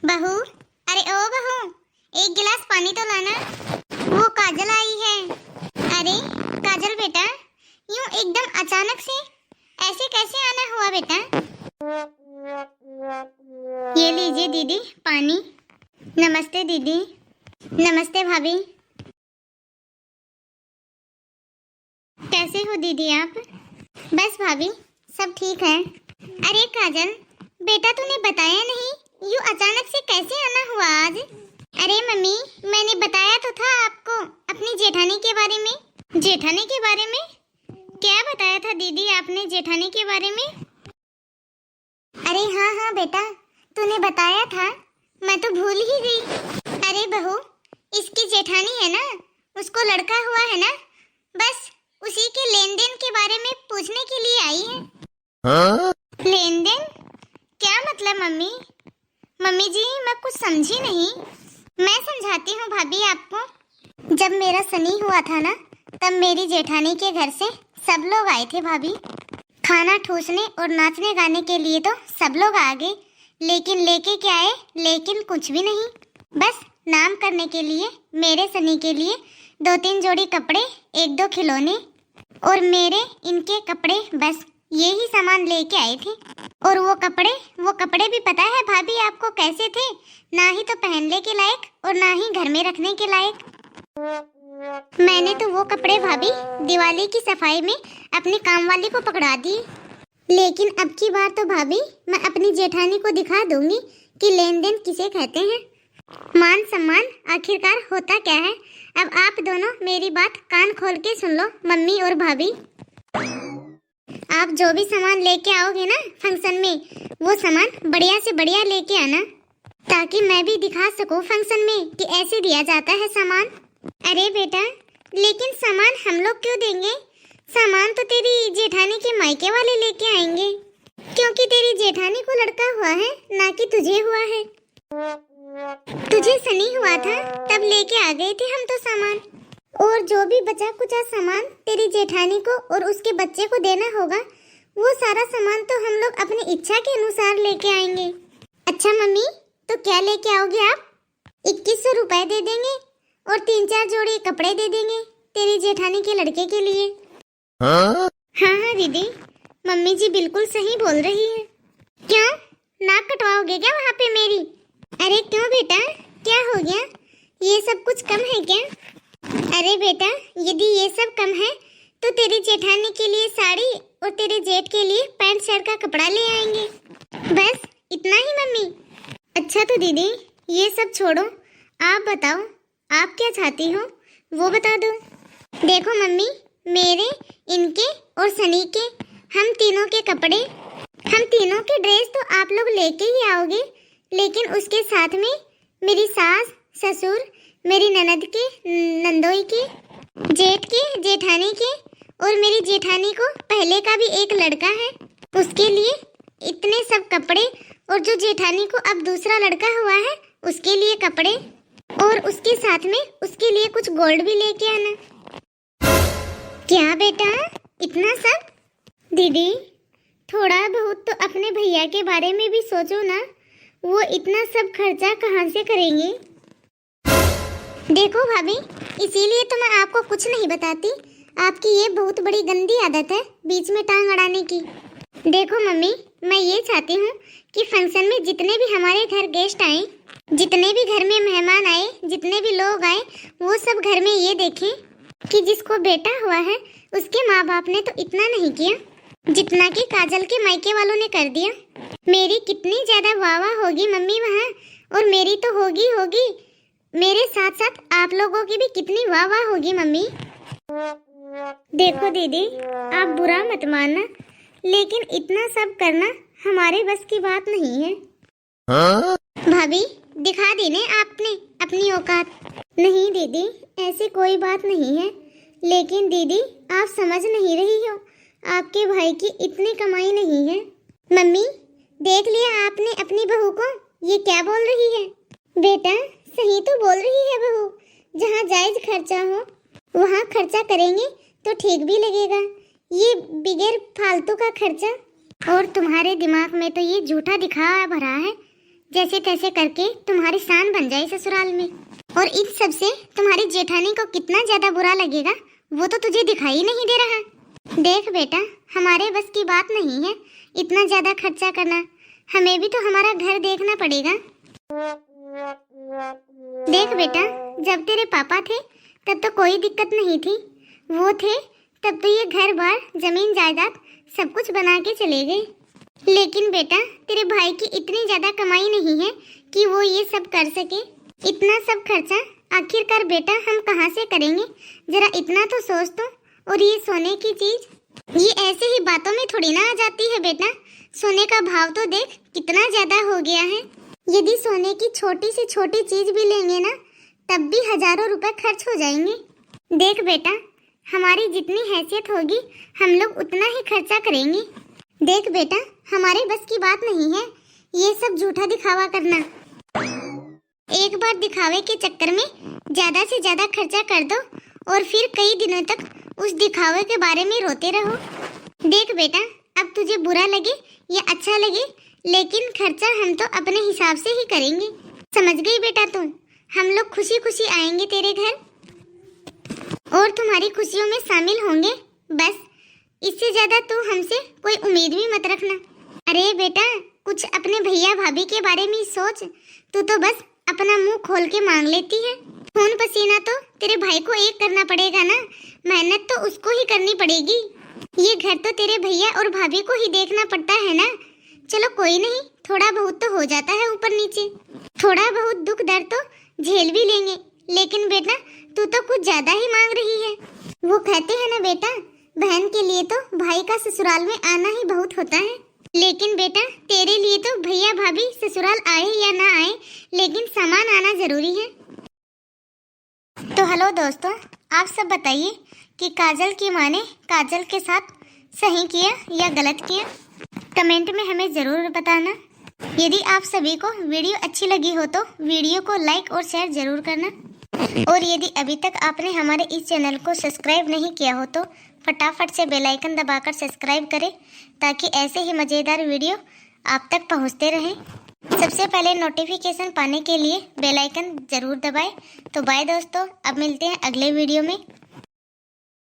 बहू, अरे ओ बहू, एक गिलास पानी तो लाना। वो काजल आई है। अरे काजल बेटा, यूं एकदम अचानक से ऐसे कैसे आना हुआ बेटा? ये लीजिए दीदी पानी। नमस्ते दीदी। नमस्ते भाभी। कैसे हो दीदी आप? बस भाभी सब ठीक है। अरे काजल बेटा, तूने बताया नहीं, यूं अचानक से कैसे आना हुआ आज? अरे मम्मी, मैंने बताया तो था आपको अपनी जेठानी के बारे में। जेठानी के बारे में? क्या बताया था दीदी आपने जेठानी के बारे में? अरे हाँ हाँ बेटा, तूने बताया था, मैं तो भूल ही गई। अरे बहू, इसकी जेठानी है ना, उसको लड़का हुआ है ना, बस उसी के लेन देन के बारे में पूछने के लिए आई है। हाँ? लेन देन? क्या मतलब मम्मी? मम्मी जी मैं कुछ समझी नहीं। मैं समझाती हूँ भाभी आपको। जब मेरा सनी हुआ था ना, तब मेरी जेठानी के घर से सब लोग आए थे भाभी। खाना ठूसने और नाचने गाने के लिए तो सब लोग आ गए, लेकिन लेके क्या आए? लेकिन कुछ भी नहीं। बस नाम करने के लिए मेरे सनी के लिए 2-3 जोड़ी कपड़े, 1-2 खिलौने और मेरे इनके कपड़े, बस यही सामान लेके आए थे। और वो कपड़े भी पता है भाभी आपको कैसे थे? ना ही तो पहनने के लायक और ना ही घर में रखने के लायक। मैंने तो वो कपड़े भाभी दिवाली की सफाई में अपनी कामवाली को पकड़ा दिए। लेकिन अब की बार तो भाभी मैं अपनी जेठानी को दिखा दूंगी कि लेन देन किसे कहते हैं। मान सम्मान आखिरकार होता क्या है। अब आप दोनों मेरी बात कान खोल के सुन लो, मम्मी और भाभी। आप जो भी सामान लेके आओगे ना फंक्शन में, वो सामान बढ़िया से बढ़िया लेके आना, ताकि मैं भी दिखा सकूं फंक्शन में कि ऐसे दिया जाता है सामान। अरे बेटा, लेकिन सामान हम लोग क्यों देंगे? सामान तो तेरी जेठानी के मायके वाले लेके आएंगे, क्योंकि तेरी जेठानी को लड़का हुआ है, ना कि तुझे हुआ है। तुझे सनी हुआ था तब लेके आ गए थे हम तो सामान, और जो भी बचा कुचा सामान तेरी जेठानी को और उसके बच्चे को देना होगा, वो सारा सामान तो हम लोग अपनी इच्छा के अनुसार लेके आएंगे। अच्छा मम्मी, तो क्या लेके आओगे आप? 2100 रुपए दे देंगे और 3-4 जोड़ी कपड़े दे देंगे तेरी जेठानी के लड़के के लिए। हाँ हाँ दीदी, मम्मी जी बिल्कुल सही बोल रही है। क्यों, नाक कटवाओगे क्या वहाँ पे मेरी? अरे क्यों बेटा, क्या हो गया? ये सब कुछ कम है क्या? अरे बेटा, यदि ये सब कम है तो तेरी जेठानी के लिए साड़ी और तेरे जेठ के लिए पैंट शर्ट का कपड़ा ले आएंगे। बस इतना ही मम्मी। अच्छा तो दीदी ये सब छोड़ो, आप बताओ आप क्या चाहती हो, वो बता दो। देखो मम्मी, मेरे, इनके और सनी के, हम तीनों के कपड़े, हम तीनों के ड्रेस तो आप लोग लेके ही आओगे, लेकिन उसके साथ में मेरी सास, ससुर, मेरी ननद के, नंदोई के, जेठ के, जेठानी के, और मेरी जेठानी को पहले का भी एक लड़का है, उसके लिए इतने सब कपड़े, और जो जेठानी को अब दूसरा लड़का हुआ है उसके लिए कपड़े, और उसके साथ में उसके लिए कुछ गोल्ड भी लेके आना। क्या बेटा, इतना सब? दीदी थोड़ा बहुत तो अपने भैया के बारे में भी सोचो ना, वो इतना सब खर्चा कहाँ से करेंगे? देखो भाभी, इसीलिए तो मैं आपको कुछ नहीं बताती। आपकी ये बहुत बड़ी गंदी आदत है बीच में टांग अड़ाने की। देखो मम्मी, मैं ये चाहती हूँ कि फंक्शन में जितने भी हमारे घर गेस्ट आए, जितने भी घर में मेहमान आए, जितने भी लोग आए, वो सब घर में ये देखें कि जिसको बेटा हुआ है उसके माँ बाप ने तो इतना नहीं किया जितना कि काजल के मायके वालों ने कर दिया। मेरी कितनी ज्यादा वाह वाह होगी मम्मी वहाँ, और मेरी तो होगी होगी, मेरे साथ साथ आप लोगों की भी कितनी वाह वाह होगी मम्मी। देखो दीदी, आप बुरा मत मानना, लेकिन इतना सब करना हमारे बस की बात नहीं है। हाँ? भाभी दिखा दी ने आपने अपनी औकात। नहीं दीदी, ऐसी कोई बात नहीं है, लेकिन दीदी आप समझ नहीं रही हो, आपके भाई की इतनी कमाई नहीं है। मम्मी देख लिया आपने अपनी बहू को, ये क्या बोल रही है? बेटा सही तो बोल रही है बहू, जहाँ जायज खर्चा हो वहाँ खर्चा करेंगे तो ठीक भी लगेगा, ये बिगैर फालतू का खर्चा। और तुम्हारे दिमाग में तो ये झूठा दिखावा भरा है जैसे तैसे करके तुम्हारी शान बन जाए ससुराल में। और इन सब से तुम्हारी जेठानी को कितना ज्यादा बुरा लगेगा वो तो तुझे दिखाई नहीं दे रहा। देख बेटा, हमारे बस की बात नहीं है इतना ज्यादा खर्चा करना, हमें भी तो हमारा घर देखना पड़ेगा। देख बेटा, जब तेरे पापा थे तब तो कोई दिक्कत नहीं थी, वो थे तब तो ये घर बार जमीन जायदाद सब कुछ बना के चले गए। लेकिन बेटा, तेरे भाई की इतनी ज्यादा कमाई नहीं है कि वो ये सब कर सके। इतना सब खर्चा आखिरकार बेटा हम कहाँ से करेंगे, जरा इतना तो सोच तो। और ये सोने की चीज, ये ऐसे ही बातों में थोड़ी ना आ जाती है बेटा। सोने का भाव तो देख कितना ज्यादा हो गया है। यदि सोने की छोटी से छोटी चीज भी लेंगे ना तब भी हजारों रुपए खर्च हो जाएंगे। देख बेटा, हमारी जितनी हैसियत होगी हम लोग उतना ही खर्चा करेंगे। देख बेटा, हमारे बस की बात नहीं है ये सब झूठा दिखावा करना। एक बार दिखावे के चक्कर में ज्यादा से ज्यादा खर्चा कर दो और फिर कई दिनों तक उस दिखावे के बारे में रोते रहो। देख बेटा, अब तुझे बुरा लगे या अच्छा लगे, लेकिन खर्चा हम तो अपने हिसाब से ही करेंगे। समझ गई बेटा तू? हम लोग खुशी खुशी आएंगे तेरे घर और तुम्हारी खुशियों में शामिल होंगे। बस इससे ज्यादा तू हमसे कोई उम्मीद भी मत रखना। अरे बेटा, कुछ अपने भैया भाभी के बारे में सोच। तू तो बस अपना मुंह खोल के मांग लेती है। खून पसीना तो तेरे भाई को एक करना पड़ेगा ना, मेहनत तो उसको ही करनी पड़ेगी। ये घर तो तेरे भैया और भाभी को ही देखना पड़ता है ना। चलो कोई नहीं, थोड़ा बहुत तो हो जाता है ऊपर नीचे, थोड़ा बहुत दुख दर्द तो झेल भी लेंगे। लेकिन बेटा, तू तो कुछ ज्यादा ही मांग रही है। वो कहते हैं ना बेटा, बहन के लिए तो भाई का ससुराल में आना ही बहुत होता है। लेकिन बेटा, तेरे लिए तो भैया भाभी ससुराल आए या ना आए, लेकिन सामान आना जरूरी है। तो हेलो दोस्तों, आप सब बताइए कि काजल की माँ ने काजल के साथ सही किया या गलत किया। कमेंट में हमें ज़रूर बताना। यदि आप सभी को वीडियो अच्छी लगी हो तो वीडियो को लाइक और शेयर ज़रूर करना। और यदि अभी तक आपने हमारे इस चैनल को सब्सक्राइब नहीं किया हो तो फटाफट से बेल आइकन दबाकर सब्सक्राइब करें, ताकि ऐसे ही मज़ेदार वीडियो आप तक पहुंचते रहें। सबसे पहले नोटिफिकेशन पाने के लिए बेल आइकन ज़रूर दबाएं। तो बाय दोस्तों, अब मिलते हैं अगले वीडियो में।